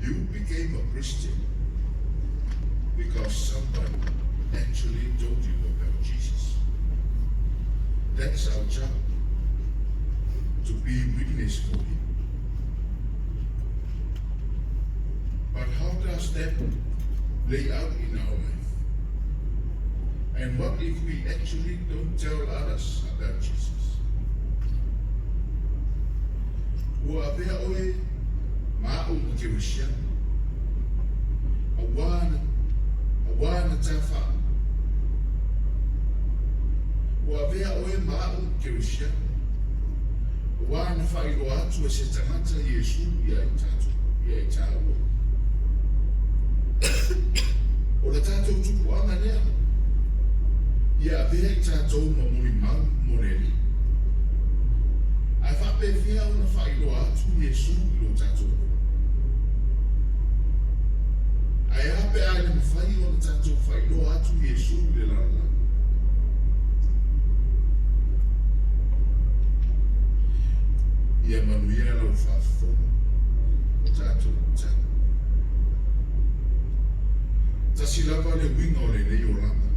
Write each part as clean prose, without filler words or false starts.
You became a Christian because somebody actually told you about Jesus. That's our job, to be witness for him. But how does that lay out in our life? And what if we actually don't tell others about Jesus? Ua apea oe ma'u na Kirisiano. Awana tafa. Ua apea oe ma'u na Kirisiano. Awana whairo atu e se tangata Yesu ia i tatu, ia i tāua. O le tātou tupu anga nea, ia apea i tātou ma mori mau moreli. Ai whape whia o na whairo atu Yesu i lo tātou. Ai hape ai na mawhai o na tātou whairo atu Yesu i le lana. Ia manuia lau whawhona o tātou tātou. Tasi lava le winga o le nei o langa.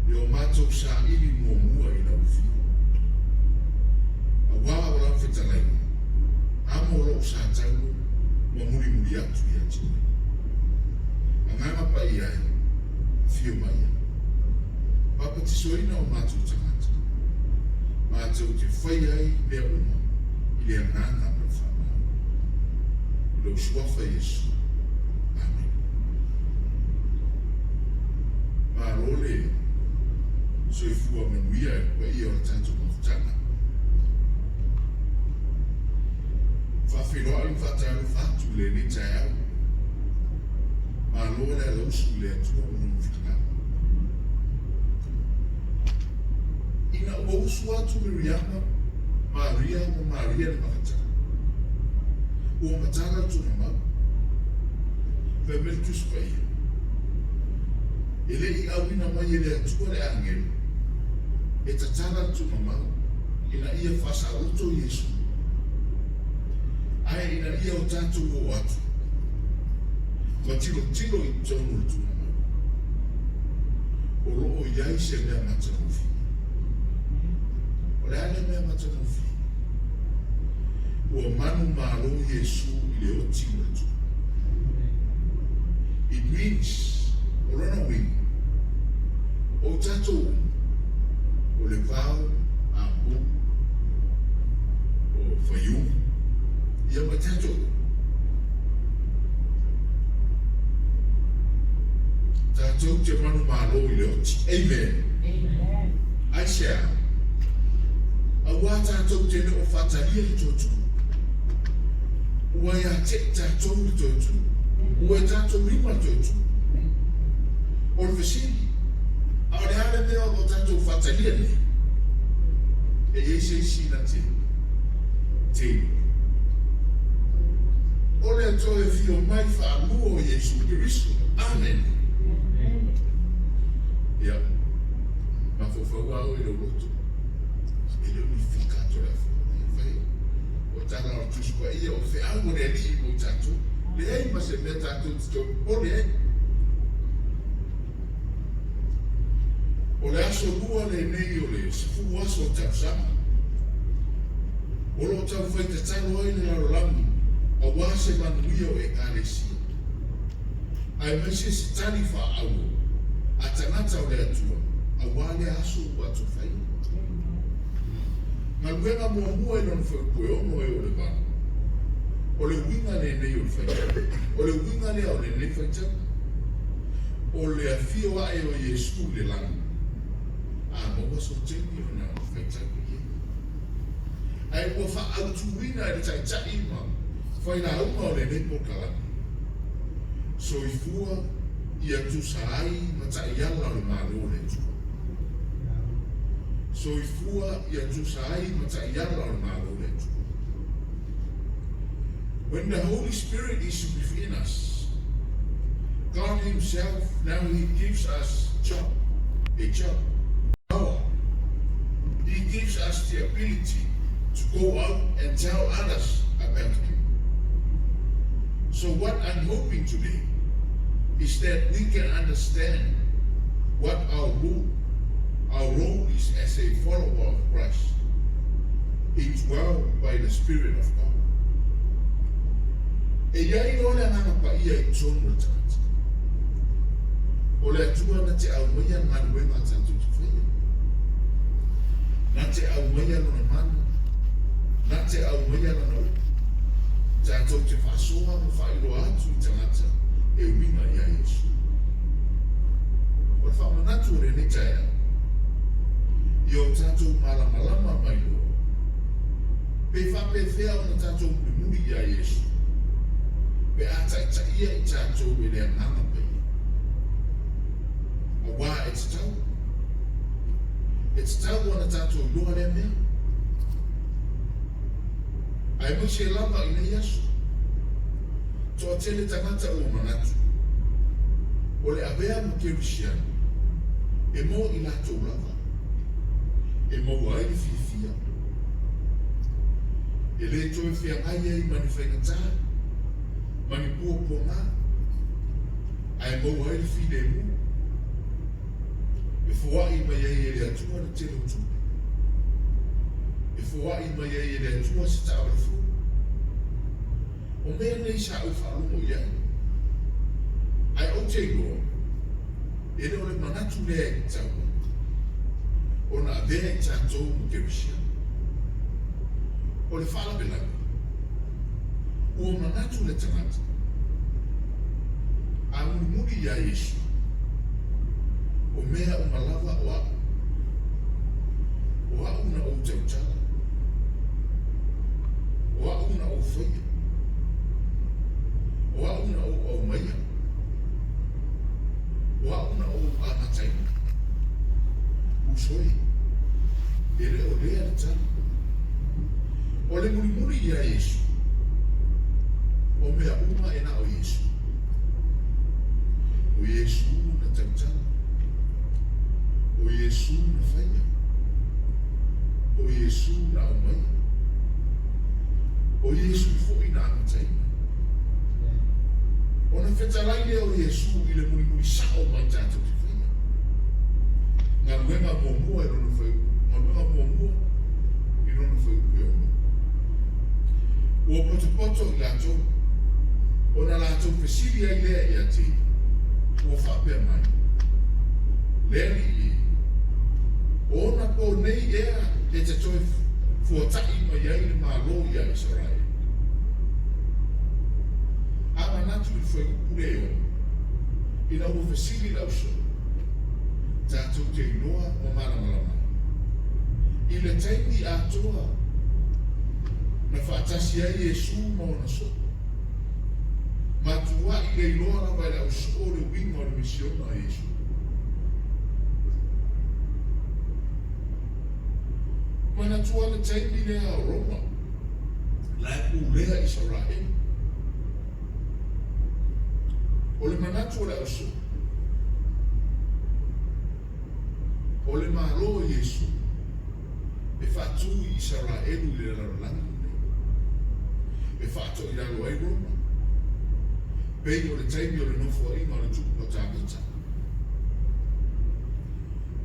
E o mātou sa ili mua mua i lau whio. A wā o lau whetalai. Amo o lau sa tau ma muri muri atu i atu. A nganga pa i ai, whio mai a. Papa tisoina o mātou tangata. Mātou te whai ai mea uma i le nganga ma whanau. I lau suafa Yesu. Marole soifua manuia e kua ia o le tātou mawhutanga. Whawhiroa i whataru whatu le ni tai au. Marole a lausu le atua o nung whitanga. Ina ua usu atu Miriama, Maria o Maria le makatanga. Ua matanga tuna mau. Femeltus pa ia. Ele i awina mai ele atua le angelu. E tatara tuna mau. Ina ia whasa auto Yesu. Ai ina ia o tātou o atu. Ma tilo tilo i tonu tuna mau. O loo iai se mea matanofi. O le ale mea matanofi. Ua manu malo Yesu i le o tila tu. It means o lana wing. O tātou o le vau a pu o whaiu ia ma tātou. Tātou te manu malo i le oti. Amen. Aisha. A wā tātou te ne o whataria i tōtu. Ua ia te tātou i tōtu. Ua tātou rima tōtu. O le whasiri. A o le hale mea o tātou whatalia ne. E eise sina te. Te. O le atoe fio mai whaamua o Yesu Kiristo. Amen. Ia. Ma fofau au i lo roto. E le unificato la fo. O tana o tuskua ia o fe au le li o tātou. Le ei ma se mea tātou tito. O le ei. O le aso lua le nei o le sifu aso tau sama. O lo tau whai te talo ai le laro lamu. A wase manuia o e kāresia. Ai maise se tani wha au. A tangata o le atua. A wale aso watu whai. Manuenga mua mua e non whai koe ono e o le wano. O le winga le nei o le whai. O le winga le o le nei whai tau. O le afio ae o Yesu le lamu. A moa so teni o na whaitaki e. Ai ua wha autuina e tai tai ma. Whaina auma o le nepo kalani. So i fua i atu saai ma tai ala o le malo le tu. So i fua i atu saai ma tai ala o le malo le tu. When the Holy Spirit is within us, God Himself, now He gives us a job. He gives us the ability to go out and tell others about Him. So what I'm hoping today is that we can understand what our role is as a follower of Christ, indwelled by the Spirit of God. E iai ole ngana pa ia I tonu tata. Ole atua na te au maia ngana wenga tatu te whaia. Na te au maia lona mana. Na te au maia lona upu. Tatu te whasoa ma whailo atu I tangata e winga ia Yesu. Ole whamanatu re ne taia. Io tatu malama mai lo. Pe whapewhea o na tatu muri ia Yesu. Pe ata ia I tātou e lea ngana pai. A wā e te tau. E te tau ana tātou loa lea mea. Ai mo se lava I nei aso. Toa tele tangata o manatu. O le avea mo kerisiano. E mo I lātou lava. E mo ai I fia. E le toe fia ngai ai mani whaingataa. Mani pua ngā, ai mau ai whine mu. E whawai mai ai e le atua na tele utupe. E whawai mai ai e le atua se ta awarifu. O mea nei sa au whaalungo I ai. Ai o te iloa, e le ole manatu lea I taua. O na avea I tātou mo kerisia. O le whaalabelanga. Ua manatu le tangata. A muri ia Yesu. O mea o malava o au. O au na o tautala. O au na o whaia. O au na o maia. O au na o amataina. Usoi. Ele o lea le tala. O le muri ia Yesu. O mea uma e na o Yesu. O Yesu na tautala. O Yesu na whaia. O Yesu na o maia. O Yesu fwoi na amataina. O na whetalai lea o Yesu I le muri sao mai tātou te whaia. Ngā ruenga mōmua I rona whai. Ngā ruenga mōmua I rona whai ueona. O poto I lātou. O na lātou pesiri ai lea I ati, o whapea mai. Lea ni I. O na po nei ea, e te toi fuatai mai ai ni mālo I a Israel. A manatu I whai upure o, I na o pesiri lau so, tātou te inoa o malamalama. I le taimi a toa, na whaatasi ai Yesu maona so. Matua I le iloa la vai la usko le winga o le misiona a Yesu. Manatua le taimi lea o Roma, la ulea Israel. O le manatua le uso. O le malo Yesu. E fatu I Israel le lalangi. E fatu I lalo ai Roma. Pei o le taimi o le nofo inga o le tuku o tāmita.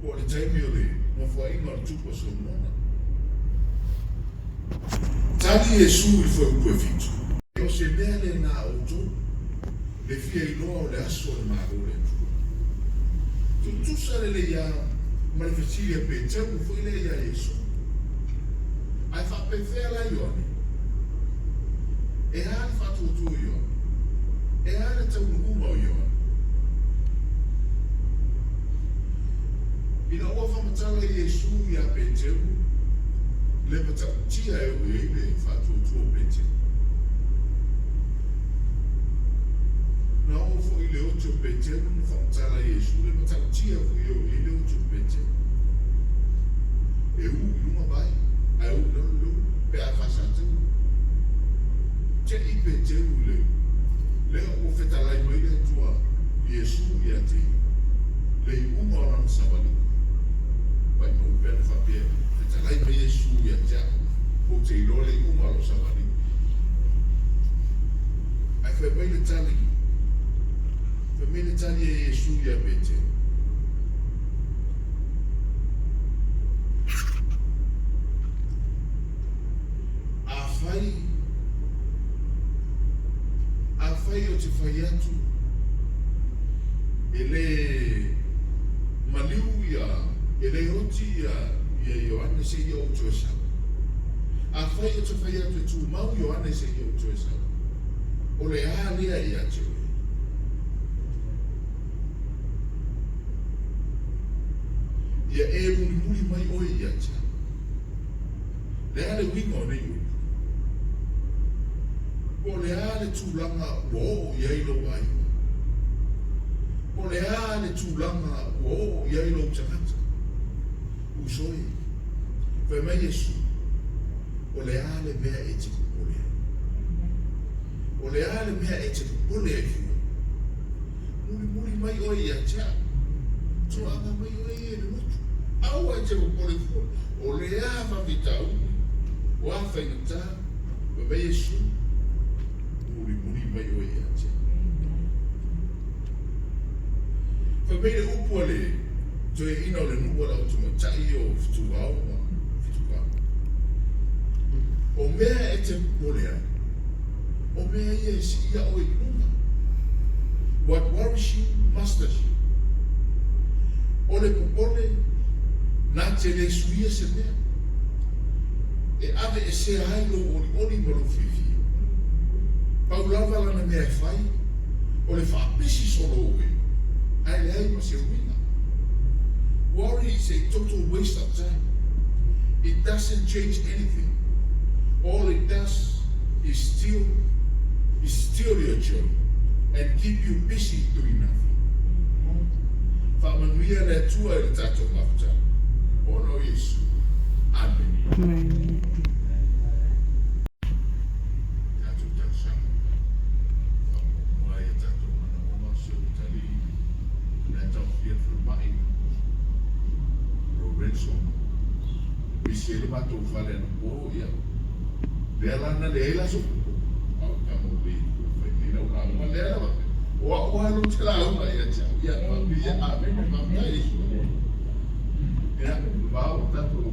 O le taimi o le nofo inga o le tuku o Solomona. Tali Yesu I fwoi upo e fitu. O se mea le nā o tō, le fia iloa o le aso o le māro le tuku. Tutusa le ia manifestiria pe tau fwoi le ia Yesu. Ai whapewhea la ione. E hali whatuotu ione. E ana tau nuhuma o ioa. Ina ua whamatala I Yesu I a Peteu, le matau tia e ue I le whatuotu o Peteu. Na o fo I le otu o Peteu, na whamatala I Yesu, le matau tia ue I le otu o Peteu. E u ilunga vai, a u lulu, pe a whasatau. Te I Peteu le. Lea o whetalai mai le tua Yesu I a te. Le I unga o rana sawali. Pai mo pēna whapea. Whetalai mai Yesu I a te. O te ilo le I unga o sawali. Ai whai mai le tali e Yesu ya bete. Afai o te whai atu ele maliu ele oti ia Ioane se ia o tuesa. Afai o te whai atu e tu mau Ioane se ia o tuesa. O le alea ia te oe. Ia e muri mai oe ia te. Le ale winga o nei oe. O le ale tūlanga o iai lo ai. O le ale tūlanga o iai lo tangata. Usoi. Whai mai Yesu. O le ale mea e te kupole. O le ale mea e te kupole e fiu. Muri mai oi ia tia. Tuanga mai oi e le mutu. Aua e te kupole fiu. O le awa vitau. O a whainata. Whai mai Yesu. Muri mai oi ia tia. Whai mai le upu ale. Toi ina o le nua lau tumatai o fituau. O mea e te kupole ai. O mea ia si ia o inunga. What worries you, masters you. O le popole, nā te le suia se mea. E ave e se ailo oli maro whiwhi. Paulawa lana mea e whai. O le whaapisi solo oe. Ai le ai ma se uina. Worry is a total waste of time. It doesn't change anything. All it does is steal your joy and keep you busy doing nothing. Whamanuia le tua e le tātou mafuta. Ono Yesu. Amen. Amen. Tātou tausanga. Whamoa e tātou mana oma se o tali. Nā tau whia whurumai. Lorenzo. Bisi ele matou whale ana po ia. Lelana leila so. Au kamo be. Whaitira o kama lela wa. O halo tila uma ia tia. Ia, ia, amen. Ia, vau tatu.